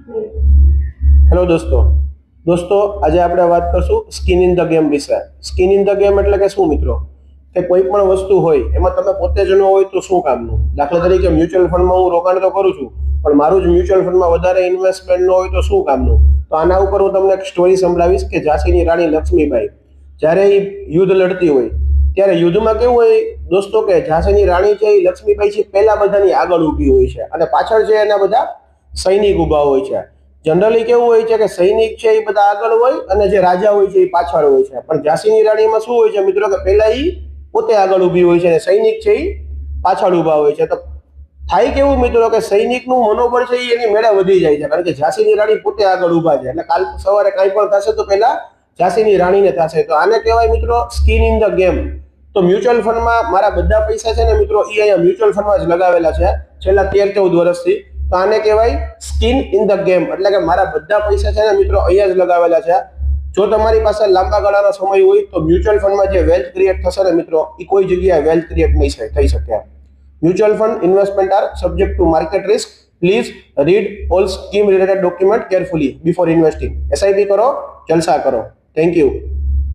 Hello દોસ્તો આજે આપણે વાત કરશું સ્કિન ઇન ધ ગેમ વિશે। સ્કિન ઇન ધ ગેમ એટલે કે શું મિત્રો? કે કોઈ પણ વસ્તુ હોય એમાં તમે પોતે જ ન હોય તો શું કામનું? દાખલા તરીકે મ્યુચ્યુઅલ ફંડમાં હું રોકાણ તો કરું છું, પણ મારું જ મ્યુચ્યુઅલ ફંડમાં વધારે ઇન્વેસ્ટમેન્ટ ન હોય તો શું કામનું? તો આના ઉપર હું તમને એક સ્ટોરી સંભળાવીશ કે ઝાંસીની રાણી લક્ષ્મીબાઈ જ્યારે એ યુદ્ધ લડતી હોય ત્યારે યુદ્ધમાં કેવું હોય દોસ્તો કે ઝાંસીની રાણી છે એ લક્ષ્મીબાઈ છે પહેલા બધાની આગળ ઊભી હોય છે અને પાછળ છે એના બધા સૈનિક ઊભા હોય છે। જનરલી કેવું હોય છે કે સૈનિક છે એ બધા આગળ હોય અને જે રાજા હોય છે એ પાછળ હોય છે, પણ ઝાંસીની રાણીમાં શું હોય છે મિત્રો કે પહેલા એ પોતે આગળ ઊભી હોય છે અને સૈનિક છે એ પાછળ ઊભા હોય છે। તો થાય કેવું મિત્રો કે સૈનિકનું મનોબળ છે એ એની મેળે વધી જાય છે, કારણ કે ઝાંસીની રાણી પોતે આગળ ઊભા છે એટલે કાલ સવારે કાંઈ પણ થશે તો પહેલા ઝાંસીની રાણીને થશે। તો આને કહેવાય મિત્રો સ્કિન ઇન ધ ગેમ। તો મ્યુચ્યુઅલ ફંડમાં મારા બધા પૈસા છે ને મિત્રો એ અહીંયા મ્યુચ્યુઅલ ફંડમાં જ લગાવેલા છે છેલ્લા 13-14 વર્ષથી। તો આને કહેવાય સ્કિન ઇન ધ ગેમ, એટલે કે મારા બધા પૈસા છે ને મિત્રો અહીંયા જ લગાવેલા છે। જો તમારી પાસે લાંબા ગાળાનો સમય હોય તો મ્યુચ્યુઅલ ફંડમાં જે વેલ્થ ક્રિએટ થશે ને મિત્રો એ કોઈ જગ્યાએ વેલ્થ ક્રિએટ નહીં થઈ શકે। Mutual fund investment R subject to market risk. Please read all scheme related document carefully before investing. SIP કરો, જલસા કરો। Thank you.